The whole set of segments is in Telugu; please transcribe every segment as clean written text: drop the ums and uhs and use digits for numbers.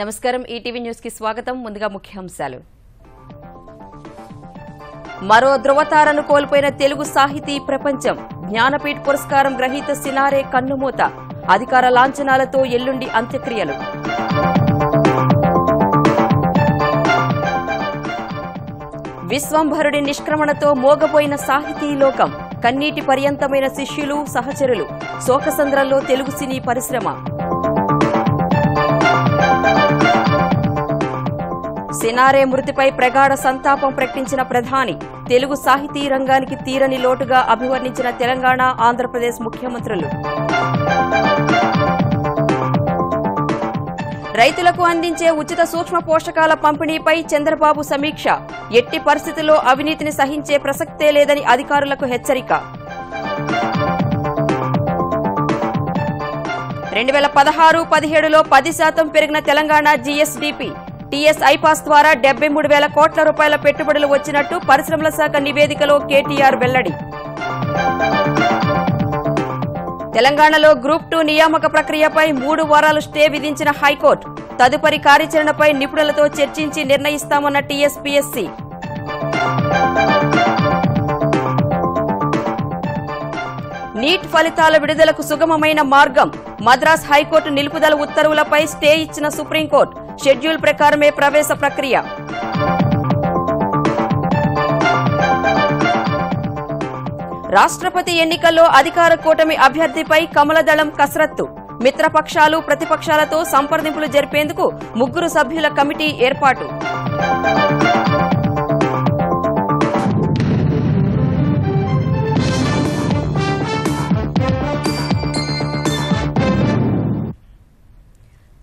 నమస్కారం ఈటీవీ న్యూస్ కి స్వాగతం. ముందుగా ముఖ్యాంశాలు. మరో ధృవతారను కోల్పోయిన తెలుగు సాహితీ ప్రపంచం. జ్ఞానపీఠ్ పురస్కారం గ్రహీత సినారే కన్నుమూత. అధికార లాంఛనాలతో ఎల్లుండి అంత్యక్రియలు. విశ్వంభరుడి నిష్క్రమణతో మోగపోయిన సాహితీ లోకం. కన్నీటి పర్యంతమైన శిష్యులు, సహచరులు. శోకసంద్రంలో తెలుగు సినీ పరిశ్రమ. సినారే మృతిపై ప్రగాఢ సంతాపం ప్రకటించిన ప్రధాని. తెలుగు సాహితీ రంగానికి తీరని లోటుగా అభివర్ణించిన తెలంగాణ, ఆంధ్రప్రదేశ్ ముఖ్యమంత్రులు. రైతులకు అందించే ఉచిత సూక్ష్మ పోషకాల పంపిణీపై చంద్రబాబు సమీక్ష. ఎట్టి పరిస్థితుల్లో అవినీతిని సహించే ప్రసక్తే లేదని అధికారులకు హెచ్చరిక. 2016-17లో 10% పెరిగిన తెలంగాణ జీఎస్డీపీ. టీఎస్ ఐపాస్ ద్వారా 73,000 కోట్ల రూపాయల పెట్టుబడులు వచ్చినట్టు పరిశ్రమల శాఖ నివేదికలో కేటీఆర్ వెల్లడి. తెలంగాణలో గ్రూప్ 2 నియామక ప్రక్రియపై 3 వారాలు స్టే విధించిన హైకోర్టు. తదుపరి కార్యాచరణపై నిపుణులతో చర్చించి నిర్ణయిస్తామన్న టీఎస్పీఎస్సీ. నీట్ ఫలితాల విడుదలకు సుగమమైన మార్గం. మద్రాస్ హైకోర్టు నిలుపుదల ఉత్తర్వులపై స్టే ఇచ్చిన సుప్రీంకోర్టు. షెడ్యూల్ ప్రకారమే ప్రవేశ ప్రక్రియ. రాష్ట్రపతి ఎన్నికల్లో అధికార కూటమి అభ్యర్థిపై కమలదళం కసరత్తు. మిత్రపక్షాలు, ప్రతిపక్షాలతో సంప్రదింపులు జరిపేందుకు 3 సభ్యుల కమిటీ ఏర్పాటు.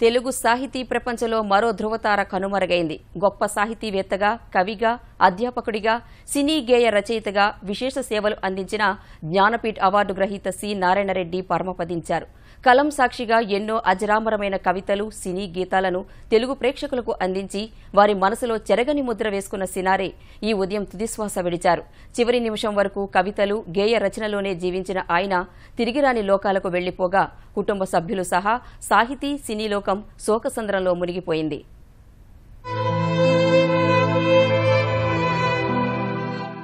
తెలుగు సాహితీ ప్రపంచంలో మరో ధృవతార కనుమరుగైంది. గొప్ప సాహితీవేత్తగా, కవిగా, అధ్యాపకుడిగా, సినీ గేయ రచయితగా విశేష సేవలు అందించిన జ్ఞానపీఠ్ అవార్డు గ్రహీత సి నారాయణరెడ్డి పరమపదించారు. కలం సాక్షిగా ఎన్నో అజరామరమైన కవితలు, సినీ గీతాలను తెలుగు ప్రేక్షకులకు అందించి వారి మనసులో చెరగని ముద్ర వేసుకున్న సినారే ఈ ఉదయం తుదిశ్వాస విడిచారు. చివరి నిమిషం వరకు కవితలు, గేయ రచనలోనే జీవించిన ఆయన తిరిగిరాని లోకాలకు వెళ్లిపోగా కుటుంబ సభ్యులు సహా సాహితీ, సినీ లోకం శోకసంద్రంలో మునిగిపోయింది.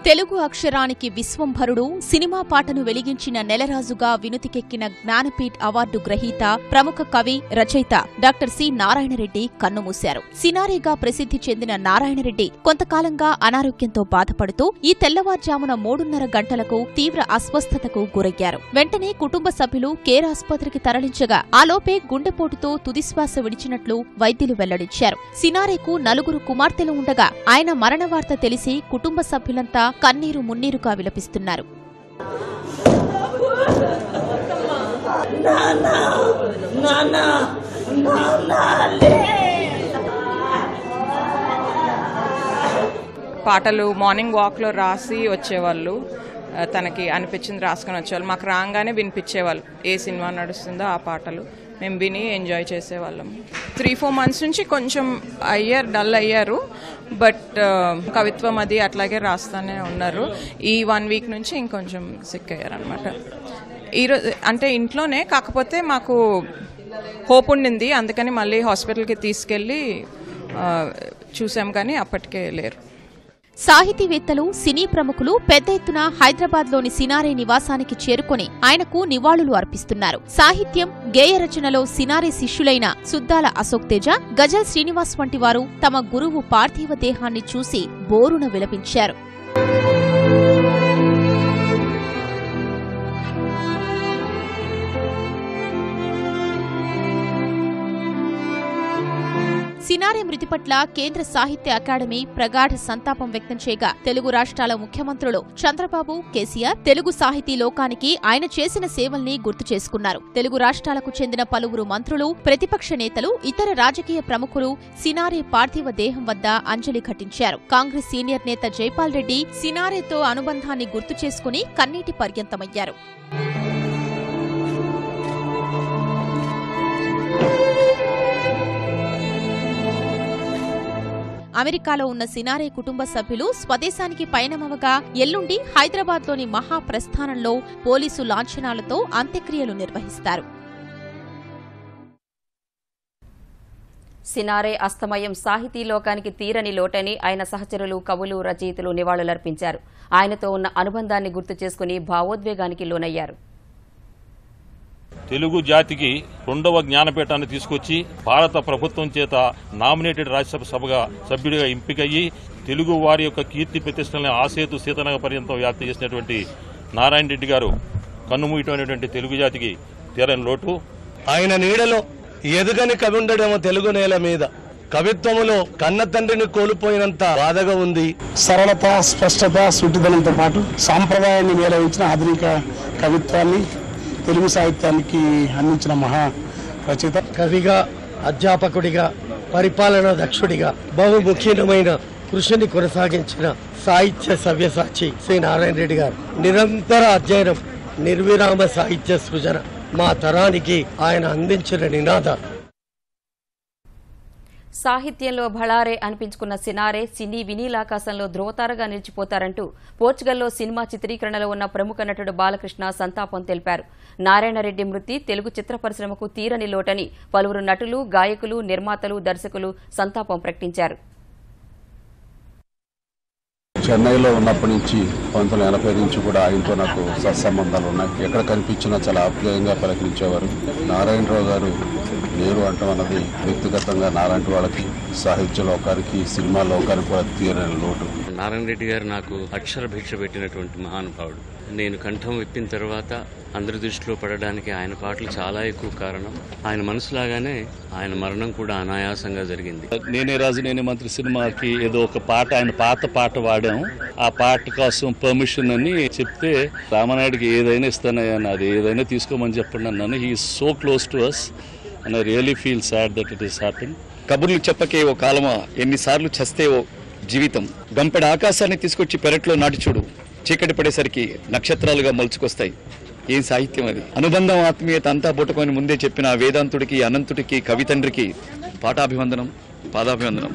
తెలుగు అక్షరానికి విశ్వంభరుడు, సినిమా పాటను వెలిగించిన నెలరాజుగా వినుతికెక్కిన జ్ఞానపీఠ్ అవార్డు గ్రహీత, ప్రముఖ కవి, రచయిత డాక్టర్ సి నారాయణరెడ్డి కన్నుమూశారు. సినారేగా ప్రసిద్ధి చెందిన నారాయణరెడ్డి కొంతకాలంగా అనారోగ్యంతో బాధపడుతూ ఈ తెల్లవారుజామున 3:30 గంటలకు తీవ్ర అస్వస్థతకు గురయ్యారు. వెంటనే కుటుంబ సభ్యులు కేర్ ఆసుపత్రికి తరలించగా ఆలోపే గుండెపోటుతో తుదిశ్వాస విడిచినట్లు వైద్యులు వెల్లడించారు. సినారేకు 4 కుమార్తెలు ఉండగా ఆయన మరణ వార్త తెలిసి కుటుంబ సభ్యులంతా కన్నీరు మున్నీరుగా విలపిస్తున్నారు. పాటలు మార్నింగ్ వాక్లో రాసి వచ్చేవాళ్ళు. తనకి అనిపించింది రాసుకొని వచ్చేవాళ్ళు. మాకు రాగానే వినిపించేవాళ్ళు. ఏ సినిమా నడుస్తుందో ఆ పాటలు మేము విని ఎంజాయ్ చేసేవాళ్ళం. 3-4 మంత్స్ నుంచి కొంచెం డల్ అయ్యారు. బట్ కవిత్వం అది అట్లాగే రాస్తూనే ఉన్నారు. ఈ 1 వీక్ నుంచి ఇంకొంచెం సిక్ అయ్యారనమాట. ఈరోజు అంటే ఇంట్లోనే, కాకపోతే మాకు హోప్ ఉండింది, అందుకని మళ్ళీ హాస్పిటల్కి తీసుకెళ్ళి చూసాం, కానీ అప్పటికే లేరు. సాహితీవేత్తలు, సినీ ప్రముఖులు పెద్ద ఎత్తున హైదరాబాద్లోని సినారే నివాసానికి చేరుకుని ఆయనకు నివాళులు అర్పిస్తున్నారు. సాహిత్యం, గేయ రచనలో సినారే శిష్యులైన సుద్దాల అశోక్ తేజ, గజల్ శ్రీనివాస్ వంటి వారు తమ గురువు పార్థివ దేహాన్ని చూసి బోరున విలపించారు. సినారే మృతి పట్ల కేంద్ర సాహిత్య అకాడమీ ప్రగాఢ సంతాపం వ్యక్తం చేయగా తెలుగు రాష్ట్రాల ముఖ్యమంత్రులు చంద్రబాబు, కేసీఆర్ తెలుగు సాహితీ లోకానికి ఆయన చేసిన సేవల్ని గుర్తు చేసుకున్నారు. తెలుగు రాష్ట్రాలకు చెందిన పలువురు మంత్రులు, ప్రతిపక్ష నేతలు, ఇతర రాజకీయ ప్రముఖులు సినారే పార్థివ దేహం వద్ద అంజలి ఘటించారు. కాంగ్రెస్ సీనియర్ నేత జైపాల్ రెడ్డి సినారేతో అనుబంధాన్ని గుర్తు చేసుకుని కన్నీటి పర్యంతమయ్యారు. అమెరికాలో ఉన్న సినారే కుటుంబ సభ్యులు స్వదేశానికి పయనమవగా ఎల్లుండి హైదరాబాద్లోని మహాప్రస్థానంలో పోలీసు లాంఛనాలతో అంత్యక్రియలు నిర్వహిస్తారు. సినారే అస్తమయం సాహితీ లోకానికి తీరని లోటని ఆయన సహచరులు, కవులు, రచయితలు నివాళులర్పించారు. ఆయనతో ఉన్న అనుబంధాన్ని గుర్తు చేసుకుని భావోద్వేగానికి లోనయ్యారు. తెలుగు జాతికి 2వ జ్ఞానపీఠాన్ని తీసుకొచ్చి భారత ప్రభుత్వం చేత నామినేటెడ్ రాజ్యసభ సభ్యుడిగా ఎంపికయ్యి తెలుగు వారి యొక్క కీర్తి ప్రతిష్టలను ఆసేతు సీతనగ పర్యంతం వ్యాప్తి చేసినటువంటి నారాయణ రెడ్డి గారు కన్నుమూయటమైనటువంటి తెలుగు జాతికి తీరని లోటు. ఆయన నీడలో ఎదుగని కవి ఉండడేమో తెలుగు నేల మీద. కవిత్వములో కన్న తండ్రిని కోల్పోయినంత బాధగా ఉంది. సరళత, స్పష్టత, సుటిదనంతో పాటు సాంప్రదాయాన్ని మేళవించిన ఆధునిక కవిత్వాన్ని తెలుగు సాహిత్యానికి అందించిన మహా రచయిత. కవిగా, అధ్యాపకుడిగా, పరిపాలనా దక్షుడిగా బహుముఖ్యమైన కృషిని కొనసాగించిన సాహిత్య సవ్యసాచి శ్రీ నారాయణ రెడ్డి గారు. నిరంతర అధ్యయనం, నిర్విరామ సాహిత్య సృజన మా తరానికి ఆయన అందించిన నినాదాలు. సాహిత్యంలో భళారే అనిపించుకున్న సినారే సినీ వినీలాకాశంలో ధ్రువతారగా నిలిచిపోతారంటూ పోర్చుగల్లో సినిమా చిత్రీకరణలో ఉన్న ప్రముఖ నటుడు బాలకృష్ణ సంతాపం తెలిపారు. నారాయణరెడ్డి మృతి తెలుగు చిత్ర పరిశ్రమకు తీరని లోటని పలువురు నటులు, గాయకులు, నిర్మాతలు, దర్శకులు సంతాపం ప్రకటించారు. చెన్నైలో ఉన్నప్పటి నుంచి 1980 నుంచి కూడా ఆయనతో నాకు సత్సంబంధాలు ఉన్నాయి. ఎక్కడ కనిపించినా చాలా ఆప్యాయంగా పలకరించేవారు. నారాయణరావు గారు లేరు అంటాం అన్నది వ్యక్తిగతంగా నాలాంటి వాళ్ళకి, సాహిత్య లోకానికి, సినిమా లోకానికి కూడా తీరని లోటు. నారాయణ రెడ్డి గారు నాకు అక్షర భిక్ష పెట్టినటువంటి మహానుభావుడు. నేను కంఠం విప్పిన తర్వాత అందరి దృష్టిలో పడడానికి ఆయన పాటలు చాలా ఎక్కువ కారణం. ఆయన మనసులాగానే ఆయన మరణం కూడా అనాయాసంగా జరిగింది. నేనే రాజు నేనే మంత్రి సినిమాకి ఏదో ఒక పాట, ఆయన పాత పాట వాడాం. ఆ పాట కోసం పర్మిషన్ అని చెప్తే రామనాయుడికి ఏదైనా ఇస్తానయ్యా, అది ఏదైనా తీసుకోమని చెప్పండి అన్నాను. He is so close to us and I really feel sad that it is happen. కబుర్లు చెప్పకే ఓ కాలమా, ఎన్నిసార్లు చస్తే ఓ జీవితం. గంపెడ ఆకాశాన్ని తీసుకొచ్చి పెరట్లో నాటి చూడు, చీకటి పడేసరికి నక్షత్రాలుగా మలుచుకొస్తాయి. ఏం సాహిత్యం అది! అనుబంధం, ఆత్మీయత అంతా పుట్టుకొని ముందే చెప్పిన వేదాంతుడికి, అనంతుడికి, కవితండ్రికి పాఠాభివందనం, పాదాభివందనం.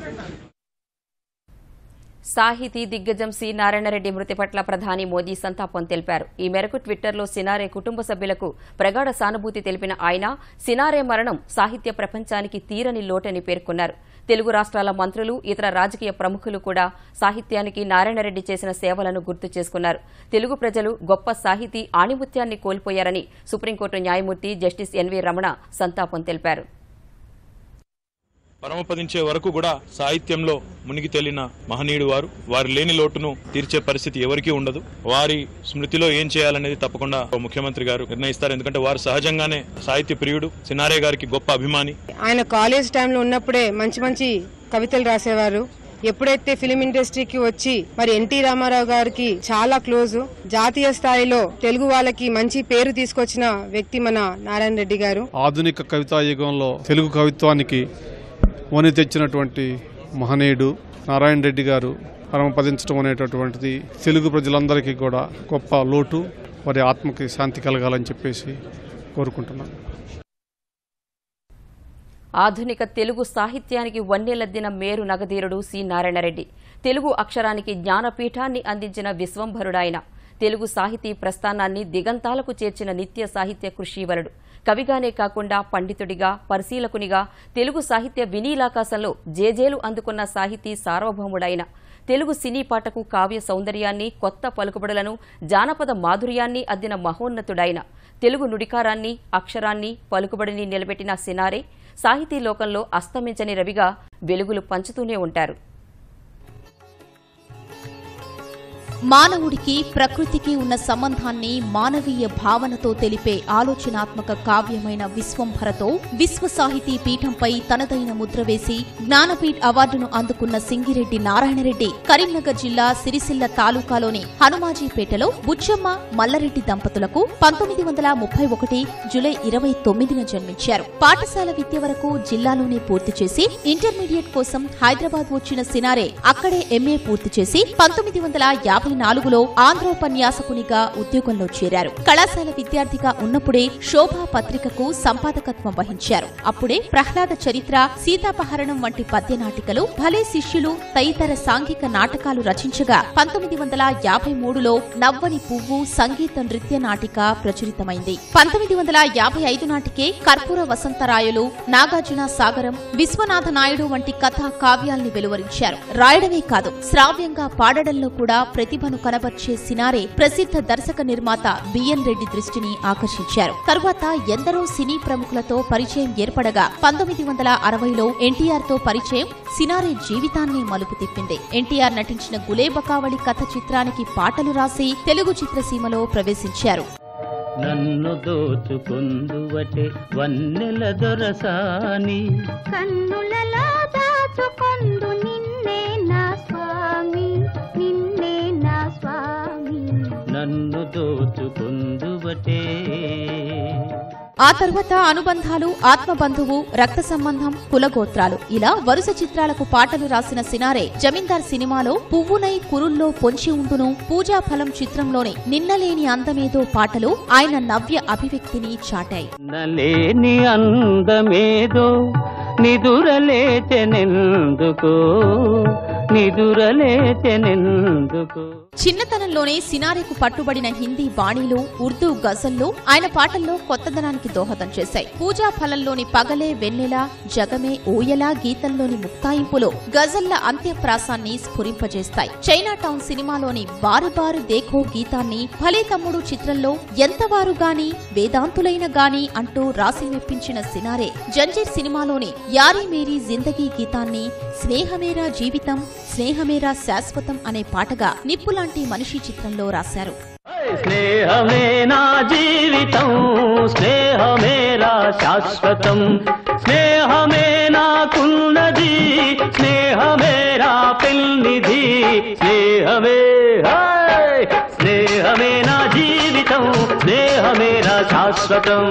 సాహితీ దిగ్గజం సి నారాయణరెడ్డి మృతి పట్ల ప్రధాని మోదీ సంతాపం తెలిపారు. ఈ మేరకు ట్విట్టర్లో సినారే కుటుంబ సభ్యులకు ప్రగాఢ సానుభూతి తెలిపిన ఆయన సినారే మరణం సాహిత్య ప్రపంచానికి తీరని లోటని పేర్కొన్నారు. తెలుగు రాష్ట్రాల మంత్రులు, ఇతర రాజకీయ ప్రముఖులు కూడా సాహిత్యానికి నారాయణరెడ్డి చేసిన సేవలను గుర్తు చేసుకున్నారు. తెలుగు ప్రజలు గొప్ప సాహితీ ఆణిముత్యాన్ని కోల్పోయారని సుప్రీంకోర్టు న్యాయమూర్తి జస్టిస్ ఎన్వీ రమణ సంతాపం తెలిపారు. పరమపదించే వరకు కూడా సాహిత్యంలో మునిగి తేలిన మహనీయుడు వారు. వారి లేని లోటును తీర్చే పరిస్థితి ఎవరికీ ఉండదు. వారి స్మృతిలో ఏం చేయాలనేది తప్పకుండా ముఖ్యమంత్రి గారు నిర్ణయిస్తారు. ఎందుకంటే వారు సహజంగానే సాహిత్య ప్రియుడు, సినారే గారికి గొప్ప అభిమాని. ఆయన కాలేజ్ టైంలో ఉన్నప్పుడే మంచి మంచి కవితలు రాసేవారు. ఎప్పుడైతే ఫిలిం ఇండస్ట్రీకి వచ్చి మరి ఎన్టీ రామారావు గారికి చాలా క్లోజ్, జాతీయ స్థాయిలో తెలుగు వాళ్ళకి మంచి పేరు తీసుకొచ్చిన వ్యక్తి మన నారాయణ రెడ్డి గారు. ఆధునిక కవితా యుగంలో తెలుగు కవిత్వానికి వని తెచ్చినటువంటి మహనీయుడు నారాయణ రెడ్డి గారు పరమపదించడం అనేటటువంటిది తెలుగు ప్రజలందరికీ కూడా గొప్ప లోటు. వారి ఆత్మకి శాంతి కలగాలని చెప్పేసి కోరుకుంటున్నాను. ఆధునిక తెలుగు సాహిత్యానికి వన్నెలద్దిన మేరు నగధీరుడు సి నారాయణరెడ్డి. తెలుగు అక్షరానికి జ్ఞానపీఠాన్ని అందించిన విశ్వంభరుడాయన. తెలుగు సాహితీ ప్రస్థానాన్ని దిగంతాలకు చేర్చిన నిత్య సాహిత్య కృషీవలుడు. కవిగానే కాకుండా పండితుడిగా, పరిశీలకునిగా తెలుగు సాహిత్య వినీలాకాశంలో జేజేలు అందుకున్న సాహితీ సార్వభౌముడైన. తెలుగు సినీ పాటకు కావ్య సౌందర్యాన్ని, కొత్త పలుకుబడులను, జానపద మాధుర్యాన్ని అద్దిన మహోన్నతుడైన. తెలుగు నుడికారాన్ని, అక్షరాన్ని, పలుకుబడిని నిలబెట్టిన సినారే సాహితీ లోకంలో అస్తమించని రవిగా వెలుగులు పంచుతూనే ఉంటారు. మానవుడికి ప్రకృతికి ఉన్న సంబంధాన్ని మానవీయ భావనతో తెలిపే ఆలోచనాత్మక కావ్యమైన విశ్వంభరతో విశ్వ సాహితీ పీఠంపై తనదైన ముద్ర వేసి జ్ఞానపీఠ్ అవార్డును అందుకున్న సింగిరెడ్డి నారాయణరెడ్డి కరీంనగర్ జిల్లా సిరిసిల్ల తాలూకాలోని హనుమాజీపేటలో బుచ్చమ్మ మల్లారెడ్డి దంపతులకు 1931 జూలై 29న జన్మించారు. పాఠశాల విద్య వరకు జిల్లాలోనే పూర్తి చేసి ఇంటర్మీడియట్ కోసం హైదరాబాద్ వచ్చిన సినారే అక్కడే ఎంఏ పూర్తి చేసి 1950 1954లో ఆంధ్రోపన్యాసకునిగా ఉద్యోగంలో చేరారు. కళాశాల విద్యార్థిగా ఉన్నప్పుడే శోభా పత్రికకు సంపాదకత్వం వహించారు. అప్పుడే ప్రహ్లాద చరిత్ర, సీతాపహరణం వంటి పద్యనాటికలు, భలే శిష్యులు తదితర సాంఘిక నాటకాలు రచించగా 1953లో నవ్వని పువ్వు సంగీత నృత్య నాటిక ప్రచురితమైంది. 1955 నాటికే కర్పూర వసంతరాయలు, నాగార్జున సాగరం, విశ్వనాథ నాయుడు వంటి కథా కావ్యాల్ని వెలువరించారు. రాయడమే కాదు, శ్రావ్యంగా పాడడంలో కూడా ప్రతిభను కనబర్చే సినారే ప్రసిద్ధ దర్శక నిర్మాత బిఎన్ రెడ్డి దృష్టిని ఆకర్షించారు. తరువాత ఎందరో సినీ ప్రముఖులతో పరిచయం ఏర్పడగా 1960లో ఎన్టీఆర్ తో పరిచయం సినారే జీవితాన్ని మలుపు తిప్పింది. ఎన్టీఆర్ నటించిన గులేబకావళి కథ చిత్రానికి పాటలు రాసి తెలుగు చిత్రసీమలో ప్రవేశించారు. నన్ను దోచుకుందువటే వన్నెల దొరసాని, కన్నులలో దాచుకొందు నిన్నే నా స్వామి, నిన్నే నా స్వామి, నన్ను దోచుకుందువటే. ఆ తర్వాత అనుబంధాలు, ఆత్మబంధువు, రక్త సంబంధం, కులగోత్రాలు ఇలా వరుస చిత్రాలకు పాటలు రాసిన సినారే జమీందార్ సినిమాలో పువ్వునై కురుల్లో పొంచి ఉండును, పూజాఫలం చిత్రంలోని నిన్నలేని అందమేదో పాటలు ఆయన నవ్య అభివ్యక్తిని చాటాయి. నలేని అందమేదో నిదురలేచెనెందుకో, నిదురలేచెనెందుకో. చిన్నతనంలోనే సినారేకు పట్టుబడిన హిందీ బాణీలు, ఉర్దూ గజల్లు ఆయన పాటల్లో కొత్తదనానికి దోహదం చేశాయి. పూజా ఫలంలోని పగలే వెన్నెల, జగమే ఊయలా గీతంలోని ముక్తాయింపులు గజల్ల అంత్యప్రాసాన్ని స్ఫురింపజేస్తాయి. చైనా టౌన్ సినిమాలోని బారు బారు దేఖో గీతాన్ని భలే తమ్ముడు చిత్రంలో ఎంతవారు గాని వేదాంతులైన గాని అంటూ రాసి మెప్పించిన సినారే జంజీర్ సినిమాలోని యారీ మేరీ జిందగీ గీతాన్ని స్నేహమేరా జీవితం, స్నేహమేరా శాశ్వతం అనే పాటగా నిప్పులాంటి మనిషి చిత్రంలో రాశారు. స్నేహమే నా జీవితం, స్నేహమేరా శాశ్వతం, స్నేహమే నాకున్నది, స్నేహమేరా పెన్నిధి, స్నేహమే స్నేహమే నా జీవితం, స్నేహమేరా శాశ్వతం.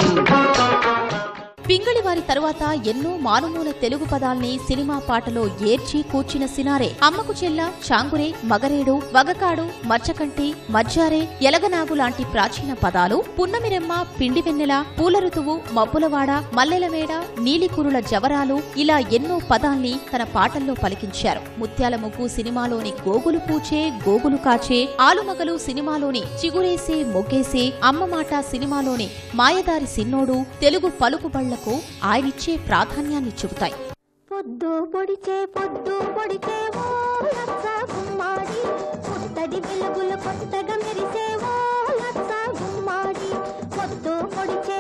పింగళి వారి తరువాత ఎన్నో మానుమూల తెలుగు పదాల్ని సినిమా పాటలో ఏర్చి కూర్చిన సినారే అమ్మకు చెల్ల, చాంగురే, మగరేడు, వగకాడు, మచ్చకంటి, మజ్జారే, ఎలగనాగు లాంటి ప్రాచీన పదాలు, పున్నమిరెమ్మ, పిండి వెన్నెల, పూల ఋతువు, మబ్బులవాడ, మల్లెలమేడ, నీలికురుల జవరాలు ఇలా ఎన్నో పదాల్ని తన పాటల్లో పలికించారు. ముత్యాల ముగ్గు సినిమాలోని గోగులు పూచే, గోగులు కాచే, ఆలుమగలు సినిమాలోని చిగురేసే, మొగ్గేసే, అమ్మమాట సినిమాలోని మాయదారి సిన్నోడు తెలుగు పలుకుబళ్ల ఆయనిచ్చే ప్రాధాన్యాన్ని చెబుతాయి. పొద్దు పొడిచే ఓ లచ్చ గుమ్మాడి, పుత్తడి వెలుగులు కొత్తగా మెరిసే ఓ లచ్చ గుమ్మాడి, పొద్దు పొడిచే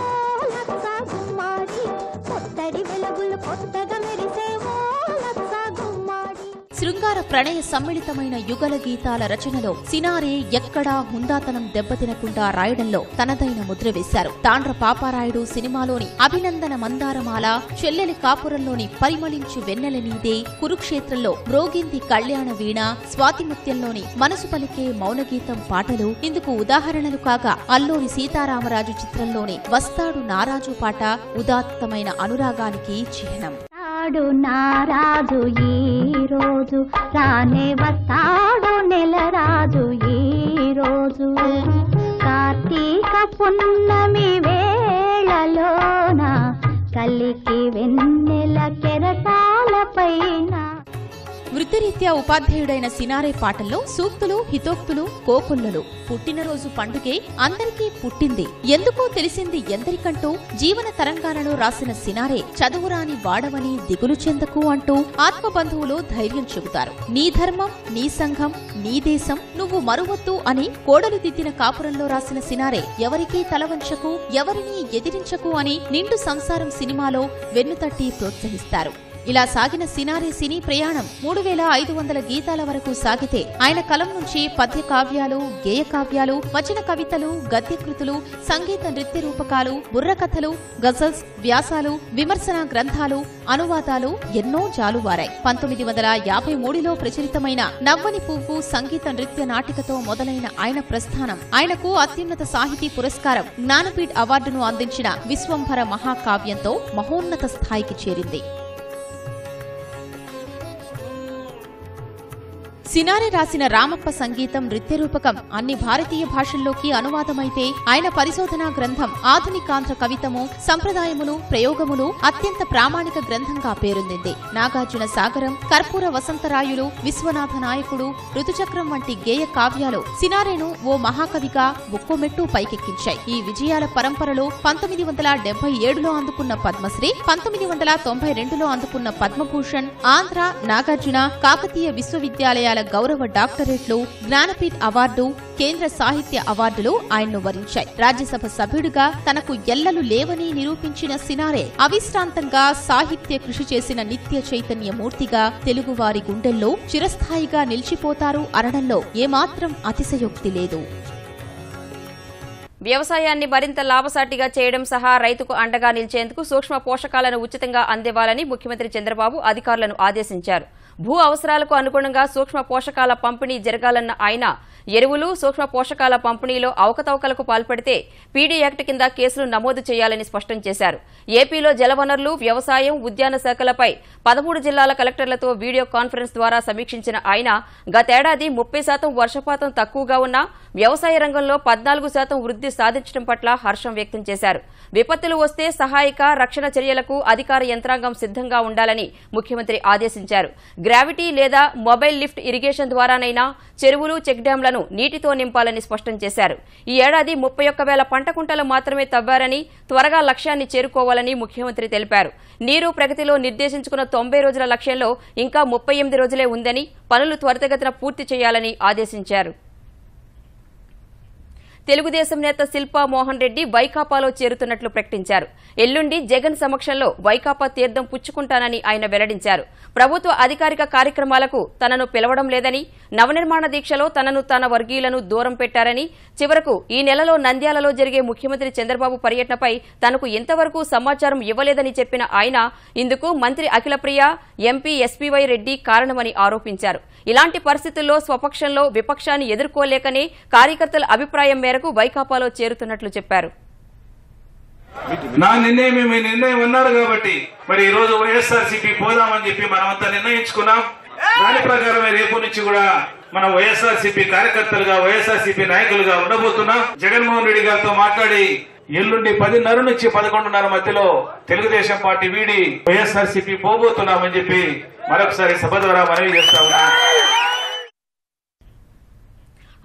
ఓ లచ్చ గుమ్మాడి, పుత్తడి వెలుగులు కొత్తగా మెరిసే ఓ లచ్చ గుమ్మాడి. శృంగార ప్రణయ సమ్మిళితమైన యుగల గీతాల రచనలో సినారే ఎక్కడా హుందాతనం దెబ్బతినకుండా రాయడంలో తనదైన ముద్ర వేశారు. తాండ్ర పాపారాయుడు సినిమాలోని అభినందన మందారమాల, చెల్లెలి కాపురంలోని పరిమళించు వెన్నెల నీదే, కురుక్షేత్రంలో మ్రోగింది కళ్యాణ వీణ, స్వాతిముత్యంలోని మనసు పలికే మౌనగీతం పాటలు ఇందుకు ఉదాహరణలు కాగా అల్లూరి సీతారామరాజు చిత్రంలోని వస్తాడు నారాజు పాట ఉదాత్తమైన అనురాగానికి చిహ్నం. నారాజు ఈ రోజు రానే వస్తాడు నెలరాజు ఈ రోజు, కార్తీక పున్నమి వేళలోన కలికి వెన్నెల కెరటాల పైన. వృత్తిరీత్యా ఉపాధ్యాయుడైన సినారే పాటల్లో సూక్తులు, హితోక్తులు, కోకొల్లలు, పుట్టినరోజు పండుగే అందరికీ పుట్టింది, ఎందుకో తెలిసింది ఎందరికంటూ జీవన తరంగాలలో రాసిన సినారే చదువురాని వాడవని దిగులు చెందకు అంటూ ఆత్మబంధువులు ధైర్యం చెబుతారు. నీ ధర్మం, నీ సంఘం, నీ దేశం నువ్వు మరువద్దు అని కోడలు దిద్దిన కాపురంలో రాసిన సినారే ఎవరికీ తలవంచకు, ఎవరినీ ఎదిరించకు అని నిండు సంసారం సినిమాలో వెన్నుతట్టి ప్రోత్సహిస్తారు. ఇలా సాగిన సినారే సినీ ప్రయాణం 3500 గీతాల వరకు సాగితే ఆయన కలం నుంచి పద్య కావ్యాలు, గేయ కావ్యాలు, వచన కవితలు, గద్యకృతులు, సంగీత నృత్య రూపకాలు, బుర్రకథలు, గజల్స్, వ్యాసాలు, విమర్శన గ్రంథాలు, అనువాదాలు ఎన్నో జాలువారాయి. 1953లో ప్రచురితమైన నవ్వని పువ్వు సంగీత నృత్య నాటికతో మొదలైన ఆయన ప్రస్థానం ఆయనకు అత్యున్నత సాహితీ పురస్కారం జ్ఞానపీఠ్ అవార్డును అందించిన విశ్వంభర మహాకావ్యంతో మహోన్నత స్థాయికి చేరింది. సినారె రాసిన రామప్ప సంగీతం నృత్యరూపకం అన్ని భారతీయ భాషల్లోకి అనువాదమైతే ఆయన పరిశోధనా గ్రంథం ఆధునికాంధ్ర కవితము సంప్రదాయములు ప్రయోగములు అత్యంత ప్రామాణిక గ్రంథంగా పేరొందింది. నాగార్జున సాగరం, కర్పూర వసంతరాయులు, విశ్వనాథ నాయకుడు, ఋతుచక్రం వంటి గేయ కావ్యాలు సినారెను ఓ మహాకవిగా ఒక్కో మెట్టు పైకెక్కించాయి. ఈ విజయాల పరంపరలో 1977లో అందుకున్న పద్మశ్రీ, 1992లో అందుకున్న పద్మభూషణ్, ఆంధ్ర, నాగార్జున, కాకతీయ విశ్వవిద్యాలయాల గౌరవ డాక్టరేట్లు, జ్ఞానపీఠ్ అవార్డు, కేంద్ర సాహిత్య అవార్డులు ఆయన్ను వరించాయి. రాజ్యసభ సభ్యుడిగా తనకు ఎల్లలు లేవని నిరూపించిన సినారె అవిశ్రాంతంగా సాహిత్య కృషి చేసిన నిత్య చైతన్యమూర్తిగా తెలుగువారి గుండెల్లో చిరస్థాయిగా నిలిచిపోతారు అనడంలో ఏమాత్రం అతిశయోక్తి లేదు. వ్యవసాయాన్ని మరింత లాభసాటిగా చేయడం సహా రైతుకు అండగా నిలిచేందుకు సూక్ష్మ పోషకాలను ఉచితంగా అందివ్వాలని ముఖ్యమంత్రి చంద్రబాబు అధికారులను ఆదేశించారు. భూ అవసరాలకు అనుగుణంగా సూక్ష్మ పోషకాల పంపిణీ జరగాలన్న ఆయన ఎరువులు, సూక్ష్మ పోషకాల పంపిణీలో అవకతవకలకు పాల్పడితే పీడీ యాక్ట్ కింద కేసులు నమోదు చేయాలని స్పష్టం చేశారు. ఏపీలో జలవనరులు, వ్యవసాయం, ఉద్యాన శాఖలపై 13 జిల్లాల కలెక్టర్లతో వీడియో కాన్ఫరెన్స్ ద్వారా సమీక్షించిన ఆయన గతేడాది 30% వర్షపాతం తక్కువగా ఉన్నా వ్యవసాయ రంగంలో 14% వృద్ధి సాధించడం పట్ల హర్షం వ్యక్తం చేశారు. విపత్తులు వస్తే సహాయక, రక్షణ చర్యలకు అధికార యంత్రాంగం సిద్ధంగా ఉండాలని ముఖ్యమంత్రి ఆదేశించారు. గ్రావిటీ లేదా మొబైల్ లిఫ్ట్ ఇరిగేషన్ ద్వారానైనా చెరువులు, చెక్ డ్యాంలను నీటితో నింపాలని స్పష్టం చేశారు. ఈ ఏడాది 31,000 పంట కుంటలు మాత్రమే తవ్వారని, త్వరగా లక్ష్యాన్ని చేరుకోవాలని ముఖ్యమంత్రి తెలిపారు. నీరు ప్రగతిలో నిర్దేశించుకున్న 90 రోజుల లక్ష్యంలో ఇంకా 38 రోజులే ఉందని, పనులు త్వరితగతిన పూర్తి చేయాలని ఆదేశించారు. తెలుగుదేశం నేత శిల్పా మోహన్ రెడ్డి వైకాపాలో చేరుతున్నట్లు ప్రకటించారు. ఎల్లుండి జగన్ సమక్షంలో వైకాపా తీర్థం పుచ్చుకుంటానని ఆయన వెల్లడించారు. ప్రభుత్వ అధికారిక కార్యక్రమాలకు తనను పిలవడం లేదని, నవనిర్మాణ దీక్షలో తనను, తన వర్గీయులను దూరం పెట్టారని, చివరకు ఈ నెలలో నంద్యాలలో జరిగే ముఖ్యమంత్రి చంద్రబాబు పర్యటనపై తనకు ఇంతవరకు సమాచారం ఇవ్వలేదని చెప్పిన ఆయన ఇందుకు మంత్రి అఖిలప్రియ, ఎంపీ ఎస్పీవై రెడ్డి కారణమని ఆరోపించారు. ఇలాంటి పరిస్థితుల్లో స్వపక్షంలో విపక్షాన్ని ఎదుర్కోలేకనే కార్యకర్తల అభిప్రాయం మేరకు వైకాపాలో చేరుతున్నట్లు చెప్పారు. నా నిర్ణయం మీ నిర్ణయం ఉన్నారు కాబట్టి మరి ఈ రోజు వైఎస్ఆర్సీపీ పోదామని చెప్పి మనమంతా నిర్ణయించుకున్నాం. దాని ప్రకారమే రేపు నుంచి కూడా మనం వైఎస్ఆర్సీపీ కార్యకర్తలుగా, వైఎస్ఆర్సీపీ నాయకులుగా ఉండబోతున్నాం. జగన్మోహన్ రెడ్డి గారితో మాట్లాడి ఎల్లుండి 10:30 నుంచి 11:30 మధ్యలో తెలుగుదేశం పార్టీ వీడి వైఎస్ఆర్సీపీ పోబోతున్నామని చెప్పి మరొకసారి సభ ద్వారా మనవి చేస్తా ఉన్నాం.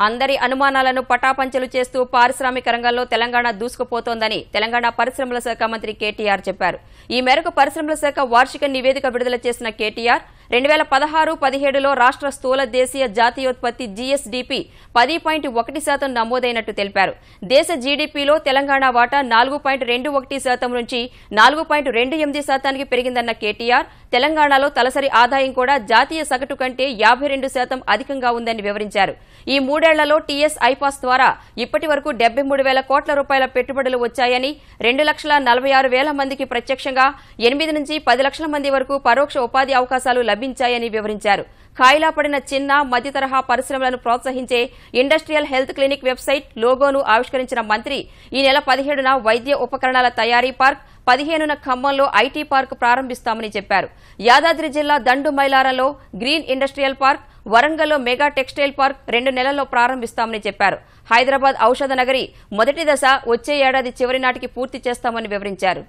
అందరి అనుమానాలను పటాపంచలు చేస్తూ పారిశ్రామిక రంగంలో తెలంగాణ దూసుకుపోతోందని తెలంగాణ పరిశ్రమల శాఖ మంత్రి కేటీఆర్ చెప్పారు. ఈ మేరకు పరిశ్రమల శాఖ వార్షిక నివేదిక విడుదల చేసిన కేటీఆర్ 2016-17లో రాష్ట్ర స్థూల దేశీయ జాతీయోత్పత్తి జీఎస్డీపీ 10.1% నమోదైనట్టు తెలిపారు. దేశ జీడీపీలో తెలంగాణ వాటా 4.21% నుంచి 4.28% పెరిగిందన్న కేటీఆర్ తెలంగాణలో తలసరి ఆదాయం కూడా జాతీయ సగటు కంటే 52% అధికంగా ఉందని వివరించారు. ఈ 3 ఏళ్లలో టీఎస్ ఐపాస్ ద్వారా ఇప్పటి వరకు 73,000 కోట్ల రూపాయల పెట్టుబడులు వచ్చాయని, 2,46,000 మందికి ప్రత్యక్షంగా 8 నుంచి 10 లక్షల మంది వరకు పరోక్ష ఉపాధి అవకాశాలు లభించాయని వివరించారు. ఖాయిలా పడిన చిన్న, మధ్య తరహా పరిశ్రమలను ప్రోత్సహించే ఇండస్ట్రియల్ హెల్త్ క్లినిక్ వెబ్సైట్ లోగోను ఆవిష్కరించిన మంత్రి ఈ నెల 17న వైద్య ఉపకరణాల తయారీ పార్క్, 15న ఖమ్మంలో ఐటీ పార్క్ ప్రారంభిస్తామని చెప్పారు. యాదాద్రి జిల్లా దండు మైలారంలో గ్రీన్ ఇండస్ట్రియల్ పార్క్, వరంగల్లో మెగా టెక్స్టైల్ పార్క్ 2 నెలల్లో ప్రారంభిస్తామని చెప్పారు. హైదరాబాద్ ఔషధ నగరి మొదటి దశ వచ్చే ఏడాది చివరి నాటికి పూర్తి చేస్తామని వివరించారు.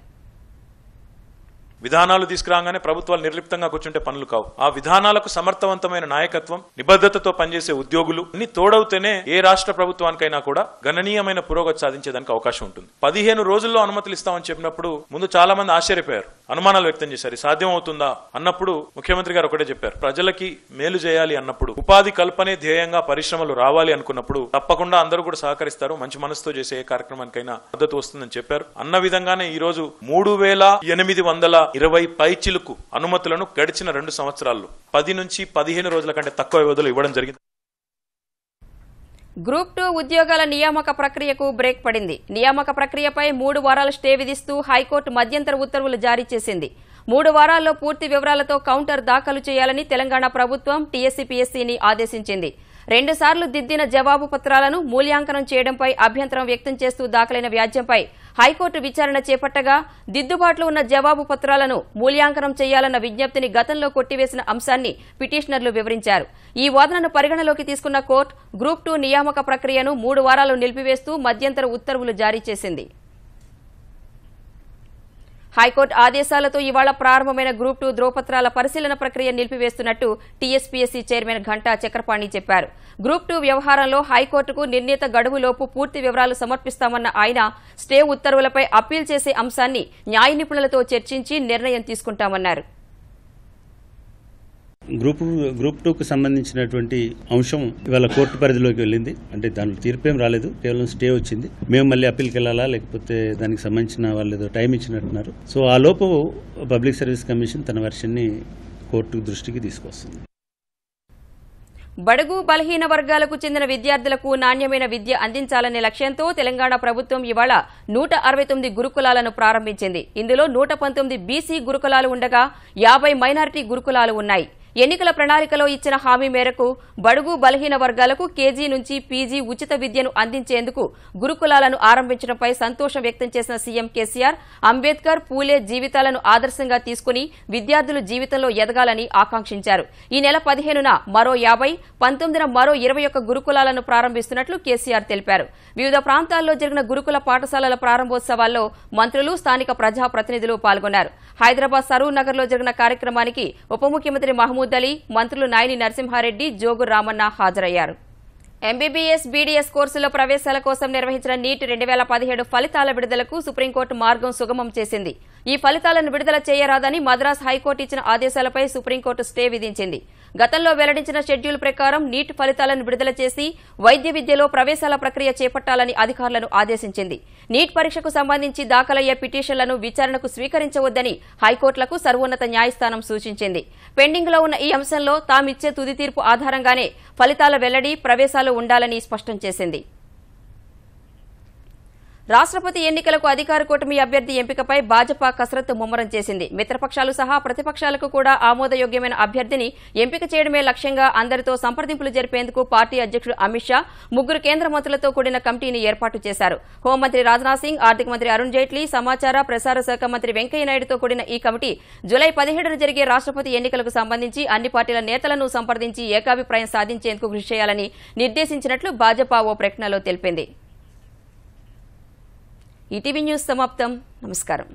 విధానాలు తీసుకురాగానే ప్రభుత్వాలు నిర్లిప్తంగా కూర్చుంటే పనులు కావు. ఆ విధానాలకు సమర్థవంతమైన నాయకత్వం, నిబద్ధతతో పనిచేసే ఉద్యోగులు అన్ని తోడవుతేనే ఏ రాష్ట్ర ప్రభుత్వానికైనా కూడా గణనీయమైన పురోగతి సాధించేదానికి అవకాశం ఉంటుంది. 15 రోజుల్లో అనుమతులు ఇస్తామని చెప్పినప్పుడు ముందు చాలా మంది ఆశ్చర్యపోయారు, అనుమానాలు వ్యక్తం చేశారు. సాధ్యం అవుతుందా అన్నప్పుడు ముఖ్యమంత్రి గారు ఒకటే చెప్పారు, ప్రజలకి మేలు చేయాలి అన్నప్పుడు, ఉపాధి కల్పనే ధ్యేయంగా పరిశ్రమలు రావాలి అనుకున్నప్పుడు తప్పకుండా అందరూ కూడా సహకరిస్తారు. మంచి మనసుతో చేసే ఏ కార్యక్రమానికైనా మద్దతు వస్తుందని చెప్పారు. అన్న విధంగానే ఈ రోజు 3,820 పైచిలుకు అనుమతులను గడిచిన 2 సంవత్సరాల్లో 10 నుంచి 15 రోజుల కంటే తక్కువ వ్యవధిలో ఇవ్వడం జరిగింది. గ్రూప్ 2 ఉద్యోగాల నియామక ప్రక్రియకు బ్రేక్ పడింది. నియామక ప్రక్రియపై 3 వారాల స్టే విధిస్తూ హైకోర్టు మధ్యంతర ఉత్తర్వులు జారీ చేసింది. 3 వారాల్లో పూర్తి వివరాలతో కౌంటర్ దాఖలు చేయాలని తెలంగాణ ప్రభుత్వం టీఎస్సీపీఎస్సీని ఆదేశించింది. 2 సార్లు దిద్దిన జవాబు పత్రాలను మూల్యాంకనం చేయడంపై అభ్యంతరం వ్యక్తం చేస్తూ దాఖలైన వ్యాజ్యంపై హైకోర్టు విచారణ చేపట్టగా దిద్దుబాట్లు ఉన్న జవాబు పత్రాలను మూల్యాంకనం చేయాలన్న విజ్ఞప్తిని గతంలో కొట్టివేసిన అంశాన్ని పిటిషనర్లు వివరించారు. ఈ వాదనను పరిగణలోకి తీసుకున్న కోర్టు గ్రూప్ 2 నియామక ప్రక్రియను 3 వారాలు నిలిపివేస్తూ మధ్యంతర ఉత్తర్వులు జారీ చేసింది. హైకోర్టు ఆదేశాలతో ఇవాళ ప్రారంభమైన గ్రూప్ 2 ధ్రువపత్రాల పరిశీలన ప్రక్రియ నిలిపివేస్తున్నట్టు టీఎస్పీఎస్సీ చైర్మన్ ఘంటా చక్రపాణి చెప్పారు. గ్రూప్ 2 వ్యవహారంలో హైకోర్టుకు నిర్ణీత గడువులోపు పూర్తి వివరాలు సమర్పిస్తామన్న ఆయన స్టే ఉత్తర్వులపై అప్పీల్ చేసే అంశాన్ని న్యాయ నిపుణులతో చర్చించి నిర్ణయం తీసుకుంటామన్నారు. గ్రూప్ 2కు సంబంధించినటువంటి అంశం ఇవాళ కోర్టు పరిధిలోకి వెళ్ళింది. అంటే దాంట్లో తీర్పేం రాలేదు, కేవలం స్టే వచ్చింది. మేము మళ్ళీ అప్పీల్కి వెళ్ళాలా లేకపోతే దానికి సంబంధించిన వాళ్ళు ఏదో టైం ఇచ్చినట్టున్నారు. సో ఆ లోపు పబ్లిక్ సర్వీస్ కమిషన్ తన వెర్షన్ని కోర్టు దృష్టికి తీసుకొస్తుంది. బడుగు బలహీన వర్గాలకు చెందిన విద్యార్థులకు నాణ్యమైన విద్య అందించాలనే లక్ష్యంతో తెలంగాణ ప్రభుత్వం ఇవాళ 169 గురుకులాలను ప్రారంభించింది. ఇందులో 119 బీసీ గురుకులాలు ఉండగా 50 మైనారిటీ గురుకులాలు ఉన్నాయి. ఎన్నికల ప్రణాళికలో ఇచ్చిన హామీ మేరకు బడుగు బలహీన వర్గాలకు కేజీ నుంచి పీజీ ఉచిత విద్యను అందించేందుకు గురుకులాలను ఆరంభించడంపై సంతోషం వ్యక్తం చేసిన సీఎం కేసీఆర్ అంబేద్కర్, పూలే జీవితాలను ఆదర్శంగా తీసుకుని విద్యార్థులు జీవితంలో ఎదగాలని ఆకాంక్షించారు. ఈ నెల 15న మరో 50, 19న మరో 21 గురుకులాలను ప్రారంభిస్తున్నట్లు కేసీఆర్ తెలిపారు. వివిధ ప్రాంతాల్లో జరిగిన గురుకుల పాఠశాలల ప్రారంభోత్సవాల్లో మంత్రులు, స్థానిక ప్రజాప్రతినిధులు పాల్గొన్నారు. హైదరాబాద్ సరూర్ నగర్ లో జరిగిన కార్యక్రమానికి ఉప ముఖ్యమంత్రి మహమూద్ అలీ, మంత్రులు నాయని నరసింహారెడ్డి, జోగు రామన్న హాజరయ్యారు. ఎంబీబీఎస్, బీడీఎస్ కోర్సులో ప్రవేశాల కోసం నిర్వహించిన నీట్ 2017 ఫలితాల విడుదలకు సుప్రీంకోర్టు మార్గం సుగమం చేసింది. ఈ ఫలితాలను విడుదల చేయరాదని మద్రాస్ హైకోర్టు ఇచ్చిన ఆదేశాలపై సుప్రీంకోర్టు స్టే విధించింది. గతంలో వెల్లడించిన షెడ్యూల్ ప్రకారం నీట్ ఫలితాలను విడుదల చేసి వైద్య విద్యలో ప్రవేశాల ప్రక్రియ చేపట్టాలని అధికారులను ఆదేశించింది. నీట్ పరీక్షకు సంబంధించి దాఖలయ్యే పిటిషన్లను విచారణకు స్వీకరించవద్దని హైకోర్టులకు సర్వోన్నత న్యాయస్థానం సూచించింది. పెండింగ్ లో ఉన్న ఈ అంశంలో తామిచ్చే తుది తీర్పు ఆధారంగానే ఫలితాల వెల్లడి, ప్రవేశాలు ఉండాలని స్పష్టం చేసింది. రాష్ట్రపతి ఎన్నికలకు అధికార కూటమి అభ్యర్థి ఎంపికపై భాజపా కసరత్తు ముమ్మరం చేసింది. మిత్రపక్షాలు సహా ప్రతిపక్షాలకు కూడా ఆమోదయోగ్యమైన అభ్యర్థిని ఎంపిక చేయడమే లక్ష్యంగా అందరితో సంప్రదింపులు జరిపేందుకు పార్టీ అధ్యక్షుడు అమిత్ షా 3 కేంద్ర మంత్రులతో కూడిన కమిటీని ఏర్పాటు చేశారు. హోంమంత్రి రాజ్నాథ్ సింగ్, ఆర్థిక మంత్రి అరుణ్ జైట్లీ, సమాచార ప్రసార శాఖ మంత్రి వెంకయ్యనాయుడుతో కూడిన ఈ కమిటీ జూలై 17న జరిగే రాష్ట్రపతి ఎన్నికలకు సంబంధించి అన్ని పార్టీల నేతలను సంప్రదించి ఏకాభిప్రాయం సాధించేందుకు కృషి చేయాలని నిర్దేశించినట్లు భాజపా ఓ ప్రకటనలో తెలిపింది. ఈటీవీ న్యూస్ సమాప్తం. నమస్కారం.